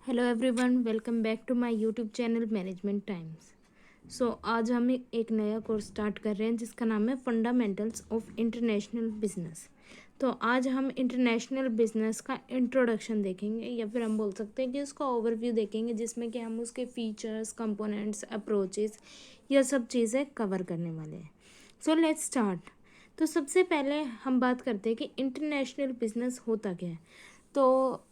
Hello everyone, welcome back to my YouTube channel management Times. आज हम एक नया कोर्स स्टार्ट कर रहे हैं जिसका नाम है फंडामेंटल्स ऑफ इंटरनेशनल बिजनेस। तो आज हम इंटरनेशनल बिजनेस का इंट्रोडक्शन देखेंगे, या फिर हम बोल सकते हैं कि उसका ओवरव्यू देखेंगे, जिसमें कि हम उसके फीचर्स, कंपोनेंट्स, अप्रोचेस, यह सब चीज़ें कवर करने वाले हैं। Let's start. तो सबसे पहले हम बात करते हैं कि इंटरनेशनल बिजनेस होता क्या है। तो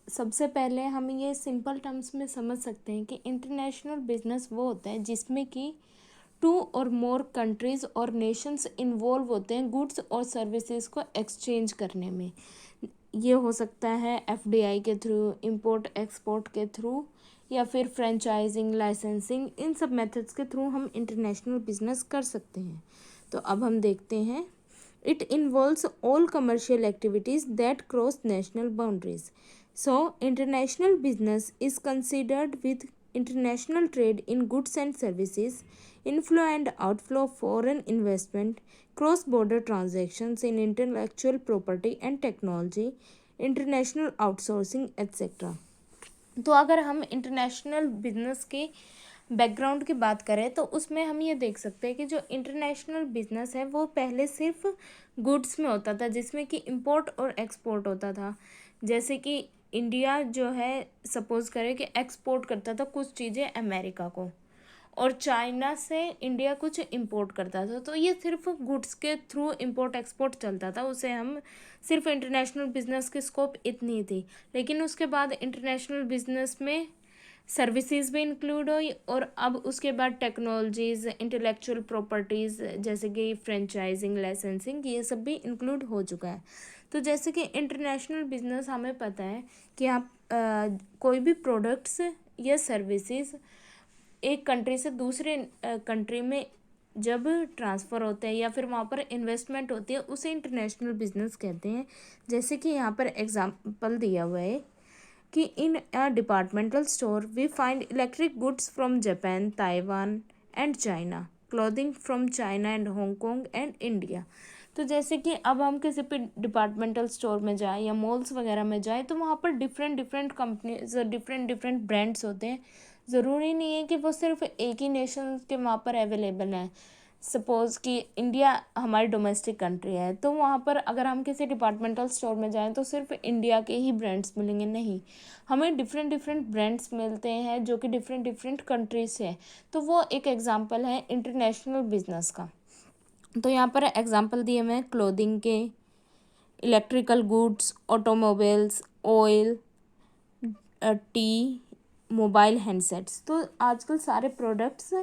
सबसे पहले हम ये सिंपल टर्म्स में समझ सकते हैं कि इंटरनेशनल बिजनेस वो होता है जिसमें कि टू और मोर कंट्रीज़ और नेशंस इन्वॉल्व होते हैं गुड्स और सर्विसेज को एक्सचेंज करने में। ये हो सकता है एफडीआई के थ्रू, इंपोर्ट एक्सपोर्ट के थ्रू, या फिर फ्रेंचाइजिंग, लाइसेंसिंग, इन सब मेथड्स के थ्रू हम इंटरनेशनल बिजनेस कर सकते हैं। तो अब हम देखते हैं। It involves all commercial activities that cross national boundaries. So, international business is considered with international trade in goods and services, inflow and outflow of foreign investment, cross border transactions in intellectual property and technology, international outsourcing, etc. तो अगर हम international business के background की बात करें तो उसमें हम ये देख सकते हैं कि जो इंटरनेशनल बिजनेस है वो पहले सिर्फ गुड्स में होता था, जिसमें कि इंपोर्ट और एक्सपोर्ट होता था। जैसे कि इंडिया जो है, सपोज करें कि एक्सपोर्ट करता था कुछ चीज़ें अमेरिका को, और चाइना से इंडिया कुछ इंपोर्ट करता था। तो ये सिर्फ गुड्स के थ्रू इंपोर्ट एक्सपोर्ट चलता था, उसे हम सिर्फ इंटरनेशनल बिजनेस की स्कोप इतनी थी। लेकिन उसके बाद इंटरनेशनल बिजनेस में सर्विसेज भी इंक्लूड हुई, और अब उसके बाद टेक्नोलॉजीज़, इंटेलेक्चुअल प्रॉपर्टीज़ जैसे कि फ्रेंचाइजिंग, लाइसेंसिंग, ये सब भी इंक्लूड हो चुका है। तो जैसे कि इंटरनेशनल बिजनेस हमें पता है कि आप कोई भी प्रोडक्ट्स या सर्विसेज एक कंट्री से दूसरे कंट्री में जब ट्रांसफ़र होते हैं या फिर वहाँ पर इन्वेस्टमेंट होती है, उसे इंटरनेशनल बिजनेस कहते हैं। जैसे कि यहाँ पर एग्जांपल दिया हुआ है कि in a departmental store we find electric goods from Japan, Taiwan and China, clothing from China and Hong Kong and India. तो जैसे कि अब हम किसी भी डिपार्टमेंटल स्टोर में जाएं या मॉल्स वगैरह में जाएं, तो वहाँ पर different different companies, different different brands होते हैं। ज़रूरी नहीं है कि वो सिर्फ एक ही नेशन के वहाँ पर अवेलेबल हैं। सपोज़ कि इंडिया हमारी डोमेस्टिक कंट्री है, तो वहाँ पर अगर हम किसी डिपार्टमेंटल स्टोर में जाएं तो सिर्फ इंडिया के ही ब्रांड्स मिलेंगे, नहीं, हमें डिफरेंट डिफरेंट ब्रांड्स मिलते हैं जो कि डिफरेंट डिफरेंट कंट्रीज से है। तो वो एक एग्जांपल है इंटरनेशनल बिजनेस का। तो यहाँ पर एग्जांपल दिए हुए हैं क्लोथिंग के, electrical goods, automobiles, oil, T, mobile handsets. तो आजकल सारे प्रोडक्ट्स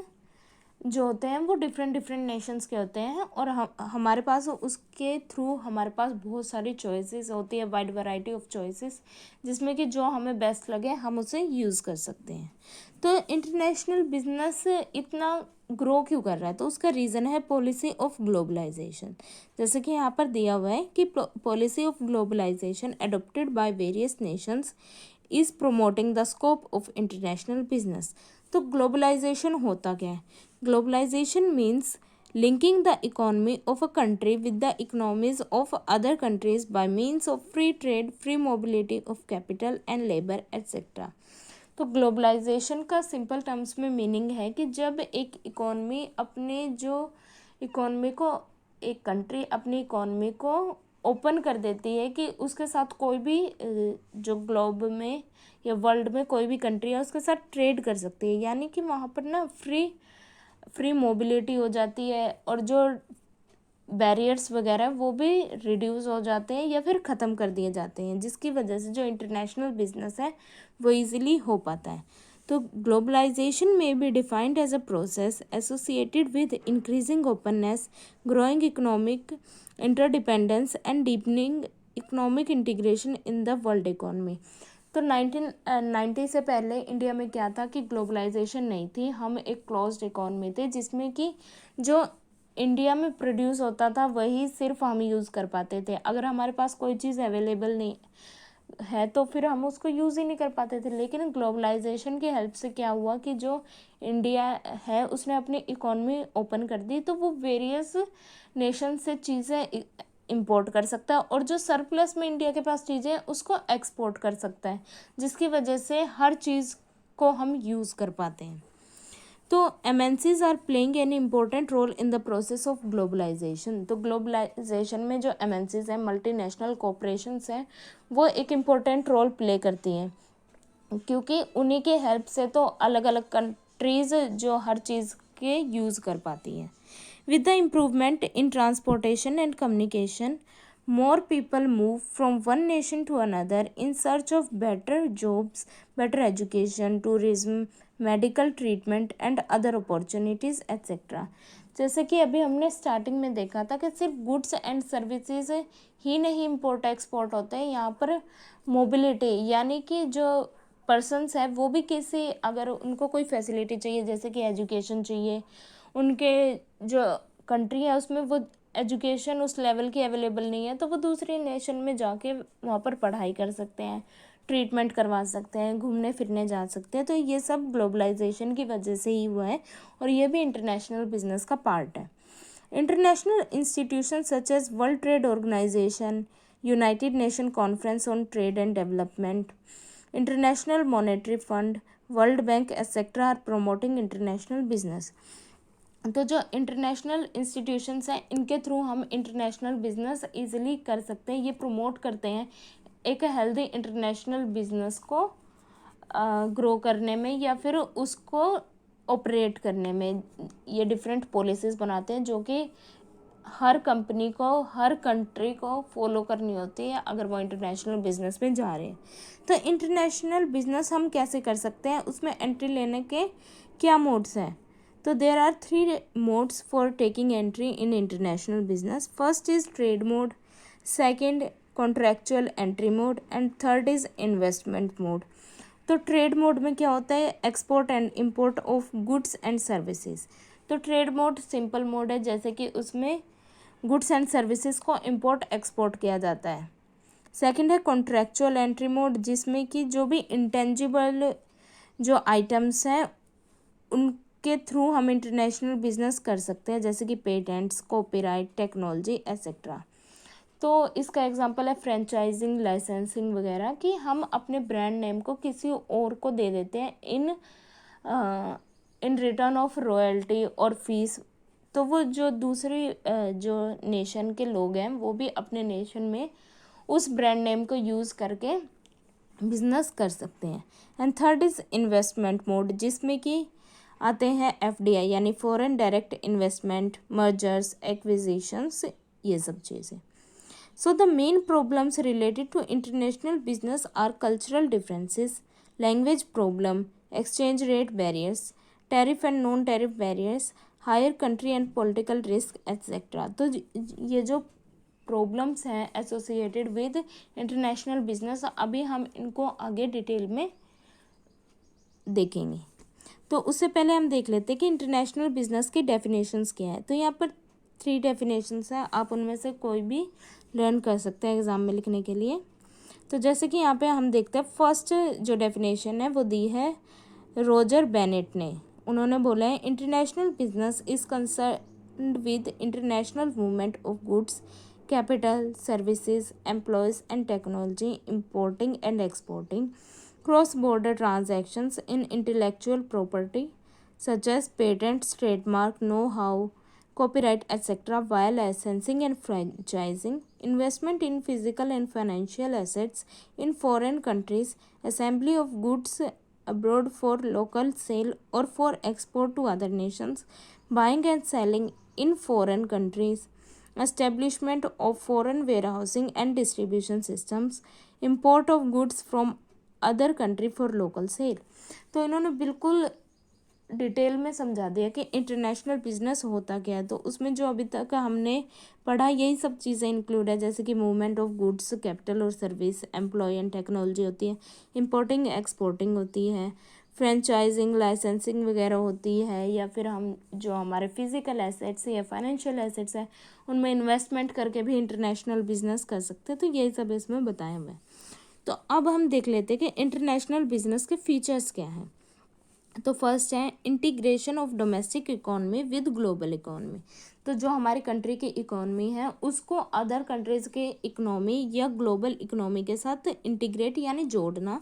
जो होते हैं वो डिफरेंट डिफरेंट नेशंस के होते हैं, और हमारे पास उसके थ्रू हमारे पास बहुत सारी चॉइसेस होती है, वाइड वैरायटी ऑफ चॉइसेस, जिसमें कि जो हमें बेस्ट लगे हम उसे यूज़ कर सकते हैं। तो इंटरनेशनल बिजनेस इतना ग्रो क्यों कर रहा है, तो उसका रीज़न है पॉलिसी ऑफ ग्लोबलाइजेशन। जैसे कि यहाँ पर दिया हुआ है कि policy of globalisation adopted by various nations is promoting the scope of international business. तो ग्लोबलाइजेशन होता क्या है? Globalisation means linking the economy of a country with the economies of other countries by means of free trade, free mobility of capital and labor, etc. तो globalisation का simple terms में meaning है कि जब एक इकोनॉमी अपने जो economy को, एक कंट्री अपनी इकोनॉमी को ओपन कर देती है कि उसके साथ कोई भी जो ग्लोब में या वर्ल्ड में कोई भी कंट्री है उसके साथ ट्रेड कर सकती है, यानी कि वहाँ पर ना फ्री मोबिलिटी हो जाती है, और जो बैरियर्स वगैरह वो भी रिड्यूस हो जाते हैं या फिर ख़त्म कर दिए जाते हैं, जिसकी वजह से जो इंटरनेशनल बिजनेस है वो इजीली हो पाता है। तो ग्लोबलाइजेशन में be defined as a process associated with increasing openness, growing economic interdependence and deepening economic integration in the world economy. तो 1990 से पहले इंडिया में क्या था कि ग्लोबलाइजेशन नहीं थी, हम एक क्लोज्ड इकोनॉमी थे, जिसमें कि जो इंडिया में प्रोड्यूस होता था वही सिर्फ हम यूज़ कर पाते थे। अगर हमारे पास कोई चीज़ अवेलेबल नहीं है तो फिर हम उसको यूज़ ही नहीं कर पाते थे। लेकिन ग्लोबलाइजेशन की हेल्प से क्या हुआ कि जो इंडिया है उसने अपनी इकोनॉमी ओपन कर दी, तो वो वेरियस नेशन से चीज़ें इंपोर्ट कर सकता है और जो सरप्लस में इंडिया के पास चीज़ें हैं उसको एक्सपोर्ट कर सकता है, जिसकी वजह से हर चीज़ को हम यूज़ कर पाते हैं। तो MNCs are playing an important role in the process of globalisation. तो ग्लोबलाइजेशन में जो एमएनसीज हैं, मल्टीनेशनल कॉरपोरेशंस हैं, वो एक इम्पोर्टेंट रोल प्ले करती हैं, क्योंकि उन्हीं के हेल्प से तो अलग अलग कंट्रीज़ जो हर चीज़ के यूज़ कर पाती हैं। With the improvement in transportation and communication, more people move from one nation to another in search of better jobs, better education, tourism, medical treatment and other opportunities etc. जैसे कि अभी हमने starting में देखा था कि सिर्फ गुड्स एंड सर्विसेज ही नहीं इम्पोर्ट एक्सपोर्ट होते हैं, यहाँ पर मोबिलिटी यानी कि जो पर्सन्स है वो भी किसी, अगर उनको कोई फैसिलिटी चाहिए जैसे कि एजुकेशन चाहिए, उनके जो कंट्री है उसमें वो एजुकेशन उस लेवल की अवेलेबल नहीं है, तो वो दूसरे नेशन में जाके वहाँ पर पढ़ाई कर सकते हैं, ट्रीटमेंट करवा सकते हैं, घूमने फिरने जा सकते हैं। तो ये सब ग्लोबलाइजेशन की वजह से ही हुआ है और ये भी इंटरनेशनल बिजनेस का पार्ट है। International institution such as world trade organisation, united nation conference on trade and development, international monetary fund, world bank etcetera are promoting international business. तो जो इंटरनेशनल इंस्टीट्यूशंस हैं इनके थ्रू हम इंटरनेशनल बिजनेस इजीली कर सकते हैं। ये प्रमोट करते हैं एक हेल्दी इंटरनेशनल बिजनेस को ग्रो करने में या फिर उसको ऑपरेट करने में। ये डिफरेंट पॉलिसीज़ बनाते हैं जो कि हर कंपनी को, हर कंट्री को फॉलो करनी होती है अगर वो इंटरनेशनल बिजनेस में जा रहे हैं। तो इंटरनेशनल बिजनेस हम कैसे कर सकते हैं, उसमें एंट्री लेने के क्या मोड्स हैं? तो there are 3 modes for taking entry in international business. First is trade mode, second contractual entry mode and third is investment mode. तो ट्रेड मोड में क्या होता है? Export and import of goods and services. तो trade mode simple mode है, जैसे कि उसमें गुड्स एंड सर्विसेज को इम्पोर्ट एक्सपोर्ट किया जाता है। सेकेंड है कॉन्ट्रैक्चुअल एंट्री मोड, जिसमें कि जो भी इंटेंजिबल जो आइटम्स हैं उनके थ्रू हम इंटरनेशनल बिजनेस कर सकते हैं, जैसे कि पेटेंट्स, कॉपीराइट, टेक्नोलॉजी एट्सेट्रा। तो इसका एग्जांपल है फ्रेंचाइजिंग, लाइसेंसिंग वगैरह, कि हम अपने ब्रांड नेम को किसी और को दे देते हैं इन रिटर्न ऑफ रॉयल्टी और फीस। तो वो जो दूसरी जो नेशन के लोग हैं वो भी अपने नेशन में उस ब्रांड नेम को यूज़ करके बिजनेस कर सकते हैं। And third is investment mode, जिसमें कि आते हैं FDI यानी foreign direct investment, mergers, acquisitions, ये सब चीज़ें। So the main problems related to international business are cultural differences, language problem, exchange rate barriers, tariff and non-tariff barriers, higher country and political risk, etc. तो ये जो problems हैं associated with international business, अभी हम इनको आगे detail में देखेंगे। तो उससे पहले हम देख लेते हैं कि इंटरनेशनल बिजनेस की डेफिनेशंस क्या है। तो यहाँ पर 3 डेफिनेशंस हैं, आप उनमें से कोई भी लर्न कर सकते हैं एग्ज़ाम में लिखने के लिए। तो जैसे कि यहाँ पे हम देखते हैं, फर्स्ट जो डेफिनेशन है वो दी है रॉजर बेनेट ने। उन्होंने बोला है international business is concerned with international movement of goods, capital, services, employees and technology, importing and exporting, cross border transactions in intellectual property such as patents, trademark, know how, copyright etc. via licensing and franchising, investment in physical and financial assets in foreign countries, assembly of goods abroad for local sale or for export to other nations, buying and selling in foreign countries, establishment of foreign warehousing and distribution systems, import of goods from other country for local sale। तो इन्होंने बिल्कुल detail में समझा दिया कि international business होता क्या है। तो उसमें जो अभी तक हमने पढ़ा यही सब चीज़ें इंक्लूड है, जैसे कि मूवमेंट ऑफ गुड्स, कैपिटल और सर्विस, एम्प्लॉय एंड टेक्नोलॉजी होती है, इंपोर्टिंग एक्सपोर्टिंग होती है, फ्रेंचाइजिंग, लाइसेंसिंग वगैरह होती है, या फिर हम जो हमारे फिजिकल एसेट्स या फाइनेंशियल एसेट्स हैं उनमें इन्वेस्टमेंट करके भी इंटरनेशनल बिजनेस कर सकते हैं। तो यही सब इसमें बताया हुआ है। तो अब हम देख लेते हैं कि इंटरनेशनल बिजनेस के फीचर्स क्या हैं। तो फर्स्ट है integration of domestic economy with global economy. तो जो हमारी कंट्री की इकोनॉमी है उसको अदर कंट्रीज के इकोनॉमी या ग्लोबल इकोनॉमी के साथ इंटीग्रेट यानी जोड़ना।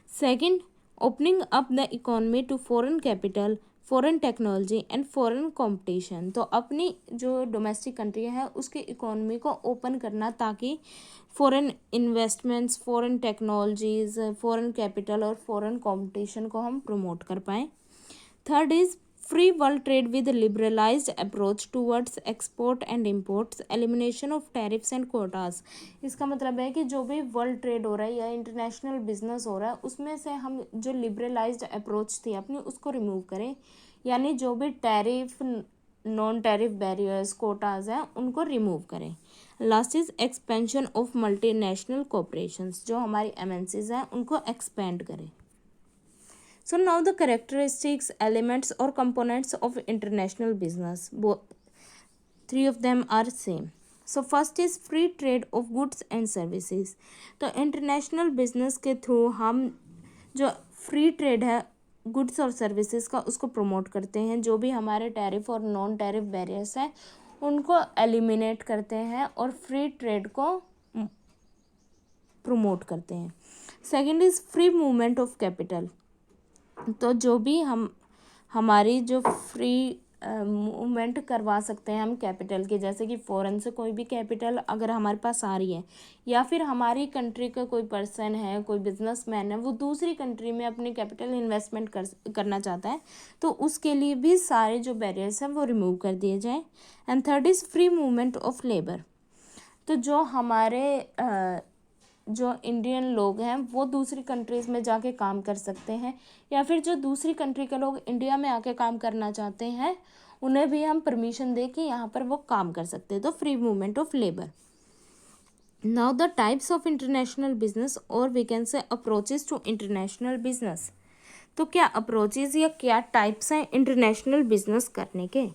Second, opening up the economy to foreign capital, foreign technology and foreign competition. तो अपनी जो डोमेस्टिक कंट्री है उसकी इकोनॉमी को ओपन करना ताकि foreign investments, foreign technologies, foreign capital और फॉरेन कंपटीशन को हम प्रमोट कर पाएँ। Third is free world trade with liberalised approach towards export and imports, elimination of tariffs and quotas. इसका मतलब है कि जो भी वर्ल्ड ट्रेड हो रहा है या इंटरनेशनल बिजनेस हो रहा है उसमें से हम जो लिबरलाइज्ड अप्रोच थी अपनी उसको रिमूव करें, यानी जो भी tariff, non tariff barriers, Kota's हैं उनको रिमूव करें। Last is expansion of multinational corporations, जो हमारी एमएनसीज हैं उनको एक्सपेंड करें। So now the characteristics, elements or components of international business. Three of them are same. So first is free trade of goods and services. तो international business के through हम जो free trade है goods और services का उसको promote करते हैं। जो भी हमारे टैरिफ और नॉन टैरिफ बैरियर्स हैं उनको एलिमिनेट करते हैं और फ्री ट्रेड को प्रमोट करते हैं। Second is free movement of capital. तो जो भी हमारी जो फ्री मूवमेंट करवा सकते हैं हम कैपिटल के, जैसे कि फ़ॉरेन से कोई भी कैपिटल अगर हमारे पास आ रही है या फिर हमारी कंट्री का कोई पर्सन है, कोई बिजनेसमैन है, वो दूसरी कंट्री में अपनी कैपिटल इन्वेस्टमेंट करना चाहता है तो उसके लिए भी सारे जो बैरियर्स हैं वो रिमूव कर दिए जाएँ। And third is free movement of labour. तो जो हमारे जो इंडियन लोग हैं वो दूसरी कंट्रीज़ में जाके काम कर सकते हैं, या फिर जो दूसरी कंट्री के लोग इंडिया में आके काम करना चाहते हैं उन्हें भी हम परमिशन दे कि यहाँ पर वो काम कर सकते हैं। तो free movement of labour. Now the types of international business और we can say approaches to international business. तो क्या अप्रोचेस या क्या टाइप्स हैं इंटरनेशनल बिजनेस करने के।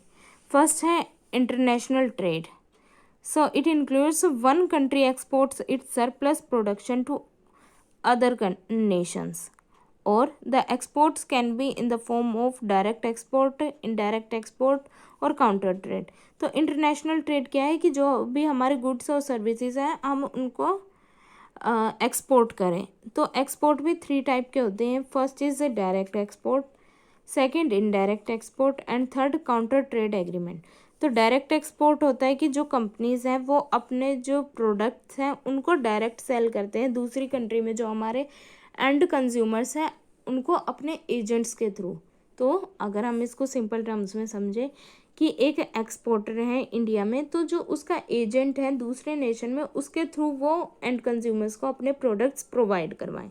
फर्स्ट है international trade. So it includes one country exports its surplus production to other nations, or the exports can be in the form of direct export, indirect export और counter trade। तो international trade क्या है कि जो भी हमारे goods और services हैं हम उनको एक्सपोर्ट करें। तो एक्सपोर्ट भी थ्री टाइप के होते हैं। First is direct export, second indirect export and third counter trade agreement. तो डायरेक्ट एक्सपोर्ट होता है कि जो कंपनीज़ हैं वो अपने जो प्रोडक्ट्स हैं उनको डायरेक्ट सेल करते हैं दूसरी कंट्री में, जो हमारे एंड कंज्यूमर्स हैं उनको अपने एजेंट्स के थ्रू। तो अगर हम इसको सिंपल टर्म्स में समझें कि एक एक्सपोर्टर है इंडिया में, तो जो उसका एजेंट है दूसरे नेशन में उसके थ्रू वो एंड कंज्यूमर्स को अपने प्रोडक्ट्स प्रोवाइड करवाएं।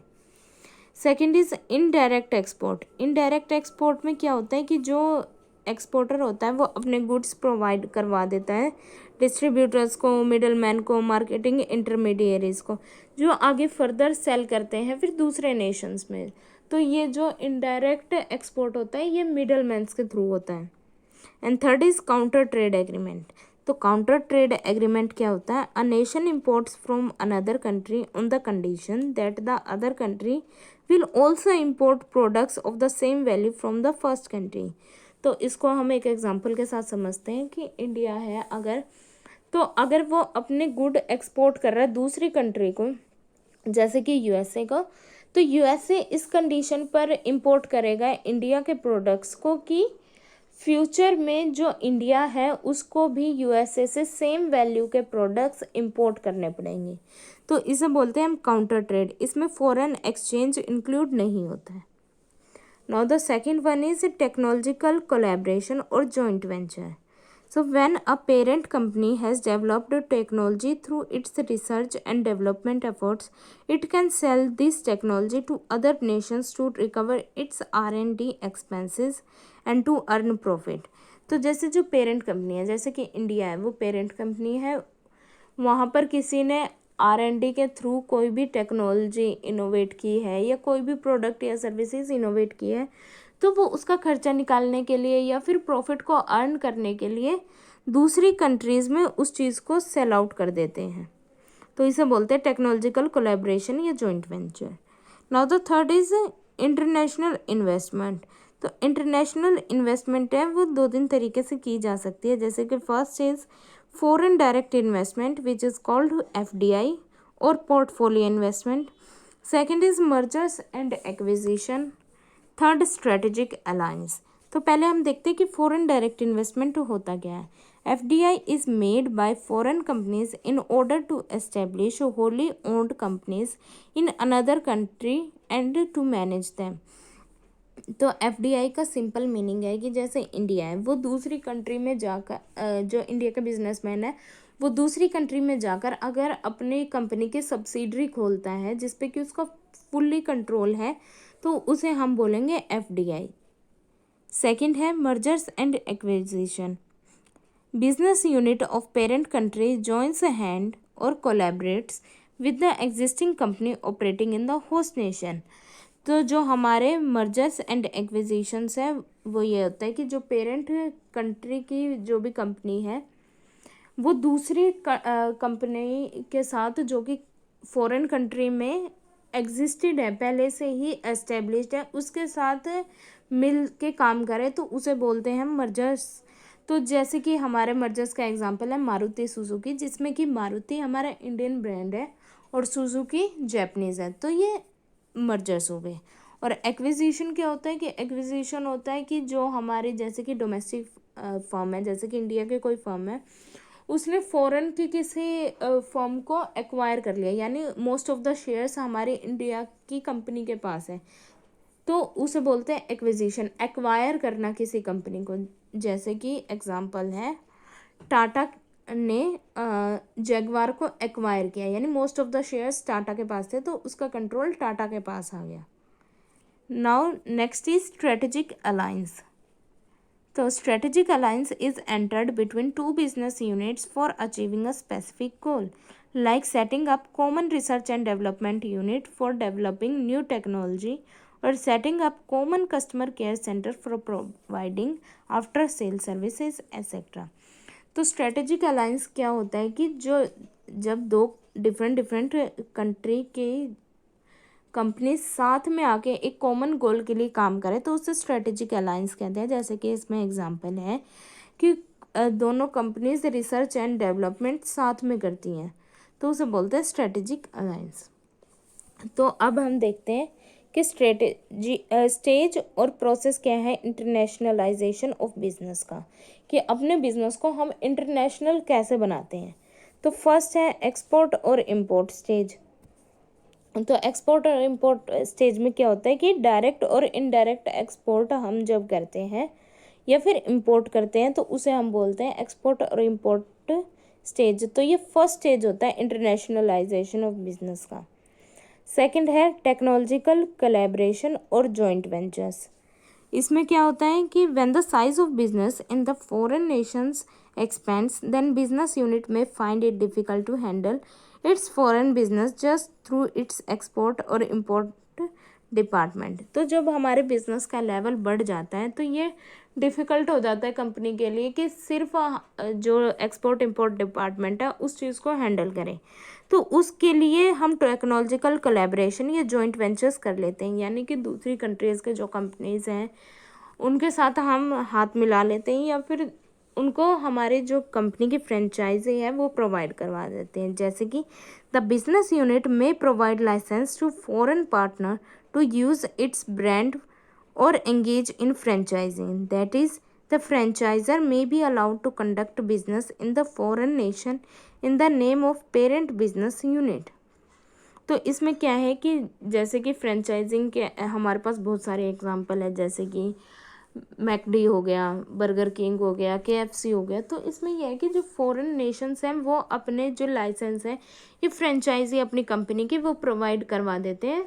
Second is indirect export. Indirect export में क्या होता है कि जो एक्सपोर्टर होता है वो अपने गुड्स प्रोवाइड करवा देता है डिस्ट्रीब्यूटर्स को, मिडल मैन को, मार्केटिंग इंटरमीडियरीज को, जो आगे फर्दर सेल करते हैं फिर दूसरे नेशंस में। तो ये जो इनडायरेक्ट एक्सपोर्ट होता है ये मिडल मैन्स के थ्रू होता है। And third is counter trade agreement. तो काउंटर ट्रेड एग्रीमेंट क्या होता है, a nation imports from another country on the condition that the other country will also import products of the same value from the first country. तो इसको हम एक example के साथ समझते हैं कि इंडिया है अगर, तो अगर वो अपने गुड एक्सपोर्ट कर रहा है दूसरी कंट्री को, जैसे कि यूएसए को, तो यूएसए इस कंडीशन पर इंपोर्ट करेगा इंडिया के प्रोडक्ट्स को कि फ्यूचर में जो इंडिया है उसको भी यूएसए से सेम वैल्यू के प्रोडक्ट्स इंपोर्ट करने पड़ेंगे। तो इसे बोलते हैं हम काउंटर ट्रेड। इसमें फॉरेन एक्सचेंज इंक्लूड नहीं होता है। Now the second one is technological collaboration or joint venture. So when a parent company has developed technology through its research and development efforts, it can sell this technology to other nations to recover its R&D expenses and to earn profit. तो जैसे जो parent company है, जैसे कि India है वो parent company है, वहाँ पर किसी ने R&D के थ्रू कोई भी टेक्नोलॉजी इनोवेट की है या कोई भी प्रोडक्ट या सर्विसेज इनोवेट की है, तो वो उसका खर्चा निकालने के लिए या फिर प्रॉफिट को अर्न करने के लिए दूसरी कंट्रीज़ में उस चीज़ को सेल आउट कर देते हैं। तो इसे बोलते हैं टेक्नोलॉजिकल कोलैबोरेशन या joint venture. Now the third is international investment. तो इंटरनेशनल इन्वेस्टमेंट है वो 2-3 तरीके से की जा सकती है, जैसे कि first is foreign direct investment which is called FDI और portfolio investment. Second is mergers and acquisition. Third strategic alliance. तो पहले हम देखते हैं कि फॉरेन डायरेक्ट इन्वेस्टमेंट होता क्या है। FDI is made by foreign companies in order to establish wholly owned companies in another country and to manage them. तो एफडीआई का सिंपल मीनिंग है कि जैसे इंडिया है वो दूसरी कंट्री में जाकर जो इंडिया का बिजनेसमैन है वो दूसरी कंट्री में जाकर अगर अपनी कंपनी की सब्सिडरी खोलता है जिस पे कि उसका फुल्ली कंट्रोल है तो उसे हम बोलेंगे एफडीआई। सेकंड है mergers and acquisition. Business unit of parent country joins hand और collaborates with the existing company operating in the host nation. तो जो हमारे मर्जर्स एंड एक्विजिशंस है वो ये होता है कि जो पेरेंट कंट्री की जो भी कंपनी है वो दूसरी कंपनी के साथ जो कि फॉरेन कंट्री में एग्जिस्टेड है, पहले से ही एस्टेब्लिश्ड है, उसके साथ मिल के काम करे तो उसे बोलते हैं मर्जर्स। तो जैसे कि हमारे मर्जर्स का एग्जांपल है मारुति सुजुकी, जिसमें कि मारुति हमारा इंडियन ब्रांड है और सुजुकी जापानीज़ है, तो ये मर्जर्स हो गए। और एक्विजिशन क्या होता है कि एक्विजिशन होता है कि जो हमारे जैसे कि डोमेस्टिक फर्म है, जैसे कि इंडिया के कोई फर्म है उसने फॉरेन की किसी फर्म को एक्वायर कर लिया, यानी मोस्ट ऑफ द शेयर्स हमारे इंडिया की कंपनी के पास है, तो उसे बोलते हैं एक्विजिशन, एक्वायर करना किसी कंपनी को। जैसे कि एग्जांपल है टाटा ने जैगवार को एक्वायर किया, यानी most of the shares Tata के पास थे तो उसका कंट्रोल टाटा के पास आ गया। Now next is strategic alliance. तो strategic alliance is entered between two business units for achieving a specific goal, like setting up common research and development unit for developing new technology or setting up common customer care center for providing after sale services etc. तो strategic alliance क्या होता है कि जो जब दो different country के company साथ में आके एक कॉमन गोल के लिए काम करे तो उसे स्ट्रेटेजिक अलायंस कहते हैं। जैसे कि इसमें एग्जांपल है कि दोनों कंपनीज रिसर्च एंड डेवलपमेंट साथ में करती हैं तो उसे बोलते हैं स्ट्रेटेजिक अलायंस। तो अब हम देखते हैं कि स्टेज और प्रोसेस क्या है इंटरनेशनलाइजेशन ऑफ बिजनेस का, कि अपने बिजनेस को हम इंटरनेशनल कैसे बनाते हैं। तो फर्स्ट है एक्सपोर्ट और इम्पोर्ट स्टेज। तो एक्सपोर्ट और इम्पोर्ट स्टेज में क्या होता है कि डायरेक्ट और इनडायरेक्ट एक्सपोर्ट हम जब करते हैं या फिर इंपोर्ट करते हैं तो उसे हम बोलते हैं एक्सपोर्ट और इम्पोर्ट स्टेज। तो ये फर्स्ट स्टेज होता है इंटरनेशनलाइजेशन ऑफ बिजनेस का। सेकंड है टेक्नोलॉजिकल कोलैबोरेशन और जॉइंट वेंचर्स। इसमें क्या होता है कि when the size of business in the foreign nations expands then business unit में find it difficult to handle its foreign business just through its export और इम्पोर्ट डिपार्टमेंट। तो जब हमारे बिजनेस का लेवल बढ़ जाता है तो ये डिफ़िकल्ट हो जाता है कंपनी के लिए कि सिर्फ जो एक्सपोर्ट इंपोर्ट डिपार्टमेंट है उस चीज़ को हैंडल करें। तो उसके लिए हम टेक्नोलॉजिकल कोलैबोरेशन या जॉइंट वेंचर्स कर लेते हैं, यानी कि दूसरी कंट्रीज़ के जो कंपनीज़ हैं उनके साथ हम हाथ मिला लेते हैं या फिर उनको हमारे जो कंपनी की फ्रेंचाइजी है वो प्रोवाइड करवा देते हैं। जैसे कि द बिजनेस यूनिट में provide licence to foreign partner to use its brand or engage in franchising. That is, the franchisor may be allowed to conduct business in the foreign nation in the name of parent business unit. तो इसमें क्या है कि जैसे कि franchising के हमारे पास बहुत सारे एग्जांपल है, जैसे कि मैकडी हो गया, बर्गर किंग हो गया, केएफसी हो गया। तो इसमें यह है कि जो फॉरेन नेशंस हैं वो अपने जो लाइसेंस है ये फ्रेंचाइजी अपनी कंपनी की वो प्रोवाइड करवा देते हैं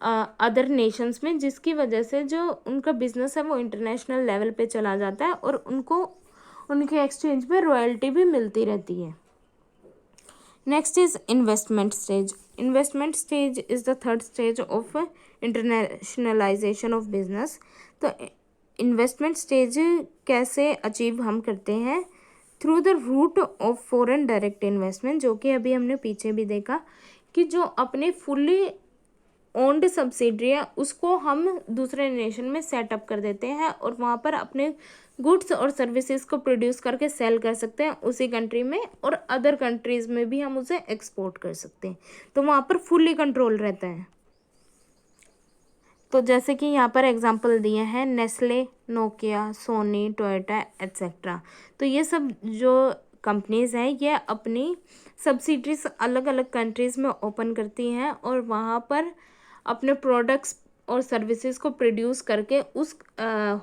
अदर नेशंस में, जिसकी वजह से जो उनका बिजनेस है वो इंटरनेशनल लेवल पे चला जाता है और उनको उनके एक्सचेंज पे रॉयल्टी भी मिलती रहती है। Next is investment stage. Investment stage is the third stage of internationalisation of business. तो इन्वेस्टमेंट स्टेज कैसे अचीव हम करते हैं? Through the route of foreign direct investment, जो कि अभी हमने पीछे भी देखा कि जो अपने फुल्ली ओन्ड सब्सिडरी है उसको हम दूसरे नेशन में सेटअप कर देते हैं और वहाँ पर अपने गुड्स और सर्विसेज को प्रोड्यूस करके सेल कर सकते हैं उसी कंट्री में, और अदर कंट्रीज़ में भी हम उसे एक्सपोर्ट कर सकते हैं। तो वहाँ पर फुल्ली कंट्रोल रहता है। तो जैसे कि यहाँ पर एग्जांपल दिए हैं Nestle, Nokia, Sony, Toyota etcetera. तो ये सब जो कंपनीज़ हैं ये अपनी सब्सिडरीज अलग अलग कंट्रीज़ में ओपन करती हैं और वहाँ पर अपने प्रोडक्ट्स और सर्विसेज को प्रोड्यूस करके उस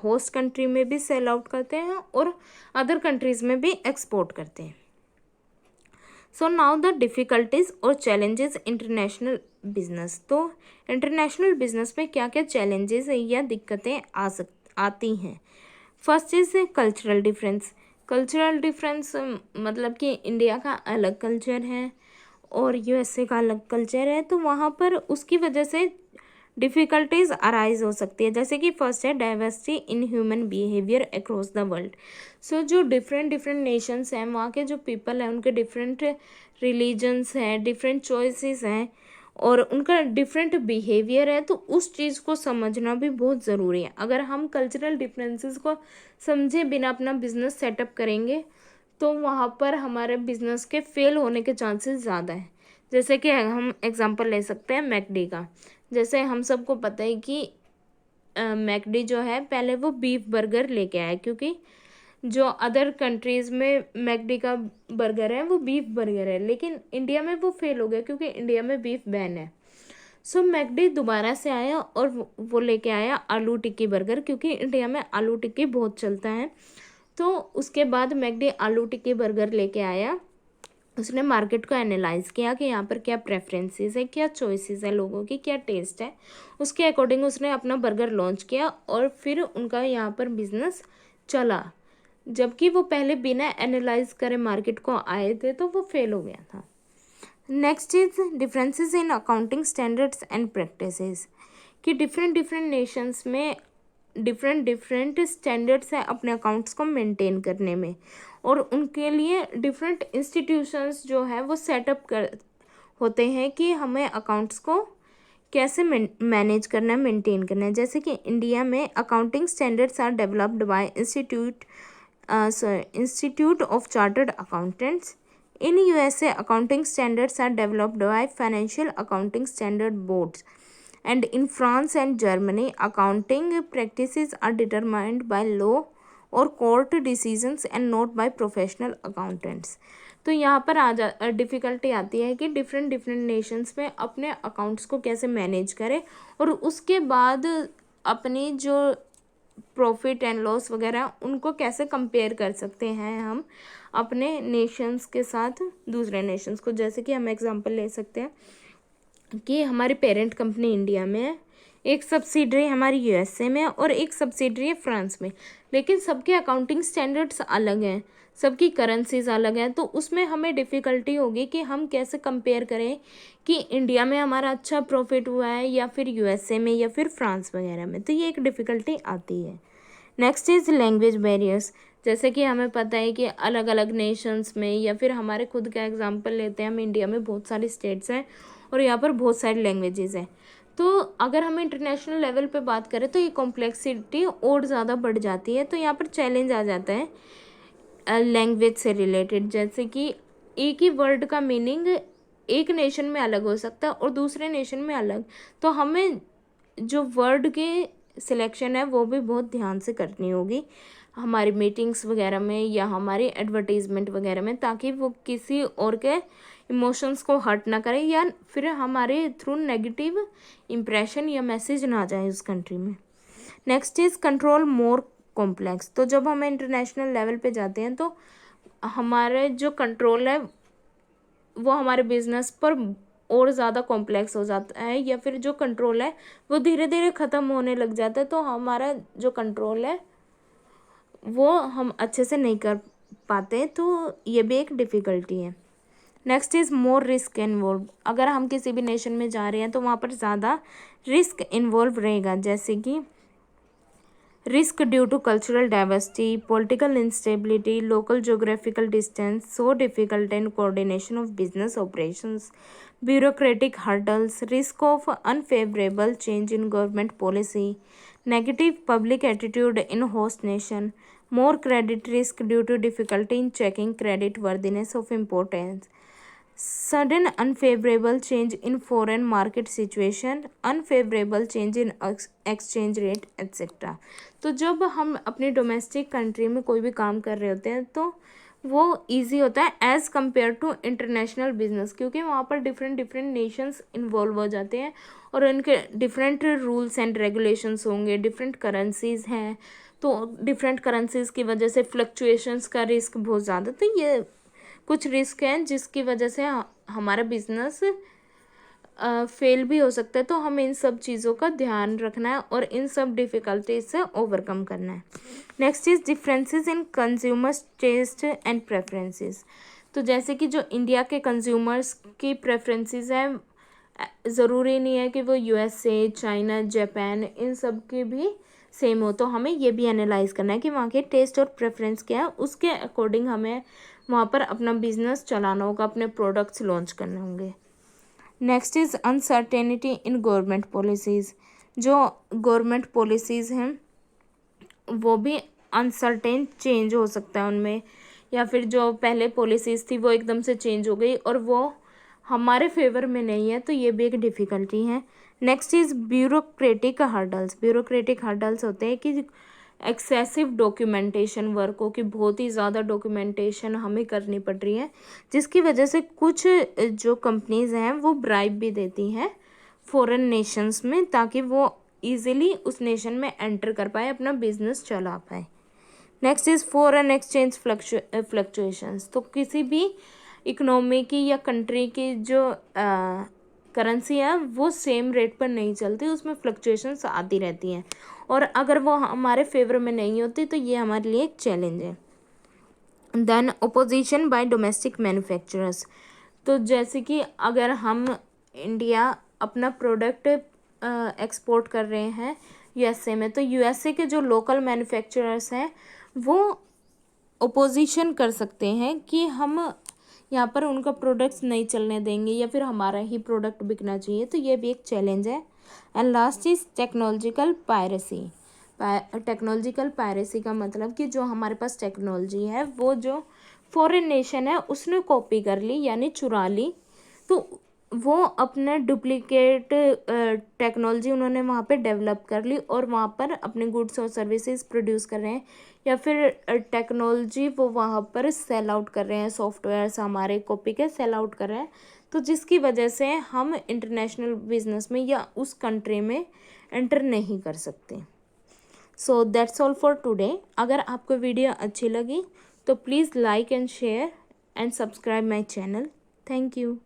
होस्ट कंट्री में भी सेल आउट करते हैं और अदर कंट्रीज़ में भी एक्सपोर्ट करते हैं। सो नाउ द डिफ़िकल्टीज और चैलेंजेस इंटरनेशनल बिजनेस। तो इंटरनेशनल बिजनेस में क्या क्या चैलेंजेस या दिक्कतें आती हैं। First is cultural difference. Cultural difference मतलब कि इंडिया का अलग कल्चर है और यूएसए का अलग कल्चर है, तो वहाँ पर उसकी वजह से डिफ़िकल्टीज अराइज हो सकती है। जैसे कि फर्स्ट है diversity in human behaviour across the world. So जो डिफरेंट डिफरेंट नेशंस हैं वहाँ के जो पीपल हैं उनके डिफरेंट रिलीजन्स हैं, डिफरेंट चॉइसेस हैं और उनका डिफरेंट बिहेवियर है, तो उस चीज़ को समझना भी बहुत ज़रूरी है। अगर हम कल्चरल डिफरेंसेस को समझे बिना अपना बिजनेस सेटअप करेंगे तो वहाँ पर हमारे बिजनेस के फेल होने के चांसेस ज़्यादा हैं। जैसे कि हम एग्जांपल ले सकते हैं मैकडी का। जैसे हम सबको पता है कि मैकडी जो है पहले वो बीफ बर्गर लेके आया, क्योंकि जो अदर कंट्रीज़ में मैकडी का बर्गर है वो बीफ बर्गर है, लेकिन इंडिया में वो फेल हो गया क्योंकि इंडिया में बीफ बैन है। सो मैकडी दोबारा से आया और वो लेके आया आलू टिक्की बर्गर, क्योंकि इंडिया में आलू टिक्की बहुत चलता है। तो उसके बाद मैकडी आलू टिक्की बर्गर लेके आया। उसने मार्केट को एनालाइज किया कि यहाँ पर क्या प्रेफरेंसेस है, क्या चॉइसेस है लोगों की, क्या टेस्ट है, उसके अकॉर्डिंग उसने अपना बर्गर लॉन्च किया और फिर उनका यहाँ पर बिजनेस चला। जबकि वो पहले बिना एनालाइज करे मार्केट को आए थे तो वो फेल हो गया था। Next is differences in accounting standards and practices, कि डिफरेंट डिफरेंट नेशंस में डिफरेंट डिफरेंट स्टैंडर्ड्स हैं अपने अकाउंट्स को मेंटेन करने में, और उनके लिए डिफरेंट इंस्टीट्यूशंस जो है वो सेटअप कर होते हैं कि हमें अकाउंट्स को कैसे मैनेज करना है, मेंटेन करना है। जैसे कि इंडिया में accounting standards are developed by institute of chartered accountants. In USA accounting standards are developed by financial accounting standard boards, and in France and Germany accounting practices are determined by law और court decisions and not by professional accountants। तो यहाँ पर difficulty आती है कि different different Nations में अपने accounts को कैसे मैनेज करें और उसके बाद अपनी जो प्रॉफिट एंड लॉस वगैरह उनको कैसे कंपेयर कर सकते हैं हम अपने नेशंस के साथ दूसरे नेशंस को। जैसे कि हम एग्जांपल ले सकते हैं कि हमारी पेरेंट कंपनी इंडिया में है, एक सब्सिडरी हमारी यूएसए में है और एक सब्सिडरी है फ्रांस में, लेकिन सबके अकाउंटिंग स्टैंडर्ड्स अलग हैं, सबकी करेंसीज अलग हैं। तो उसमें हमें डिफ़िकल्टी होगी कि हम कैसे कंपेयर करें कि इंडिया में हमारा अच्छा प्रॉफिट हुआ है या फिर यूएसए में या फिर फ्रांस वगैरह में। तो ये एक डिफ़िकल्टी आती है। Next is language barriers. जैसे कि हमें पता है कि अलग अलग नेशंस में या फिर हमारे खुद का एग्जांपल लेते हैं, हम इंडिया में बहुत सारी स्टेट्स हैं और यहाँ पर बहुत सारी लैंग्वेजेस हैं। तो अगर हम इंटरनेशनल लेवल पे बात करें तो ये कॉम्प्लेक्सिटी और ज़्यादा बढ़ जाती है। तो यहाँ पर चैलेंज आ जाता है लैंग्वेज से रिलेटेड। जैसे कि एक ही वर्ड का मीनिंग एक नेशन में अलग हो सकता है और दूसरे नेशन में अलग, तो हमें जो वर्ड के सिलेक्शन है वो भी बहुत ध्यान से करनी होगी हमारी मीटिंग्स वगैरह में या हमारी एडवर्टीज़मेंट वगैरह में, ताकि वो किसी और के इमोशंस को हर्ट ना करे या फिर हमारे थ्रू नेगेटिव इम्प्रेशन या मैसेज ना जाए उस कंट्री में। Next is control more complex. तो जब हम इंटरनेशनल लेवल पे जाते हैं तो हमारे जो कंट्रोल है वो हमारे बिजनेस पर और ज़्यादा कॉम्प्लेक्स हो जाता है, या फिर जो कंट्रोल है वो धीरे धीरे ख़त्म होने लग जाता है। तो हमारा जो कंट्रोल है वो हम अच्छे से नहीं कर पाते, तो ये भी एक डिफ़िकल्टी है। Next is more risk involve. अगर हम किसी भी नेशन में जा रहे हैं तो वहाँ पर ज़्यादा रिस्क इन्वॉल्व रहेगा। जैसे कि risk due to cultural diversity, political instability, local geographical distance, so difficult and coordination of business operations, bureaucratic hurdles, risk of unfavorable change in government policy, negative public attitude in host nation, more credit risk due to difficulty in checking credit worthiness of importance, sudden unfavorable change in foreign market situation, unfavorable change in exchange rate etc. तो जब हम अपनी domestic country में कोई भी काम कर रहे होते हैं तो वो इजी होता है as compare to international business, क्योंकि वहाँ पर डिफरेंट डिफरेंट नेशंस इन्वॉल्व हो जाते हैं और उनके डिफरेंट रूल्स एंड रेगुलेशंस होंगे, डिफरेंट करेंसीज हैं, तो डिफरेंट करेंसीज की वजह से फ्लक्चुएशंस का रिस्क बहुत ज़्यादा, तो ये कुछ रिस्क हैं जिसकी वजह से हमारा बिजनेस फेल भी हो सकता है। तो हमें इन सब चीज़ों का ध्यान रखना है और इन सब डिफ़िकल्टीज से ओवरकम करना है। Next is differences in consumers taste and preferences. तो जैसे कि जो इंडिया के कंज्यूमर्स की प्रेफरेंसेस हैं, ज़रूरी नहीं है कि वो यूएसए, चाइना, जापान इन सब के भी सेम हो, तो हमें ये भी एनालाइज करना है कि वहाँ के टेस्ट और प्रेफरेंस क्या है, उसके अकॉर्डिंग हमें वहाँ पर अपना बिजनेस चलाना होगा, अपने प्रोडक्ट्स लॉन्च करने होंगे। Next is uncertainty in government policies. जो गवर्नमेंट पॉलिसीज़ हैं वो भी अनसर्टेन चेंज हो सकता है उनमें, या फिर जो पहले पॉलिसीज़ थी वो एकदम से चेंज हो गई और वो हमारे फेवर में नहीं है, तो ये भी एक डिफ़िकल्टी है। Next is bureaucratic hurdles. Bureaucratic hurdles होते हैं कि एक्सेसिव डॉक्यूमेंटेशन वर्क हो, कि बहुत ही ज़्यादा डॉक्यूमेंटेशन हमें करनी पड़ रही है, जिसकी वजह से कुछ जो कंपनीज़ हैं वो ब्राइब भी देती हैं फॉरेन नेशंस में, ताकि वो इजीली उस नेशन में एंटर कर पाए, अपना बिजनेस चला पाए। Next is foreign exchange fluctuations. तो किसी भी इकोनॉमी की या कंट्री की जो करेंसी है वो सेम रेट पर नहीं चलती, उसमें फ्लक्चुएशंस आती रहती हैं, और अगर वो हमारे फेवर में नहीं होती तो ये हमारे लिए एक चैलेंज है। Then opposition by domestic manufacturers. तो जैसे कि अगर हम इंडिया अपना प्रोडक्ट एक्सपोर्ट कर रहे हैं यूएसए में, तो यूएसए के जो लोकल मैन्युफैक्चरर्स हैं वो ओपोजिशन कर सकते हैं कि हम यहाँ पर उनका प्रोडक्ट्स नहीं चलने देंगे या फिर हमारा ही प्रोडक्ट बिकना चाहिए, तो ये भी एक चैलेंज है। And last is technological piracy. Technological piracy का मतलब कि जो हमारे पास टेक्नोलॉजी है वो जो फॉरेन नेशन है उसने कॉपी कर ली यानी चुरा ली, तो वो अपने डुप्लीकेट टेक्नोलॉजी उन्होंने वहाँ पे डेवलप कर ली और वहाँ पर अपने गुड्स और सर्विसेज प्रोड्यूस कर रहे हैं, या फिर टेक्नोलॉजी वो वहाँ पर सेल आउट कर रहे हैं, सॉफ्टवेयर्स हमारे कॉपी के सेल आउट कर रहे हैं, तो जिसकी वजह से हम इंटरनेशनल बिजनेस में या उस कंट्री में एंटर नहीं कर सकते। So that's all for today. अगर आपको वीडियो अच्छी लगी तो please like and share and subscribe my channel. Thank you.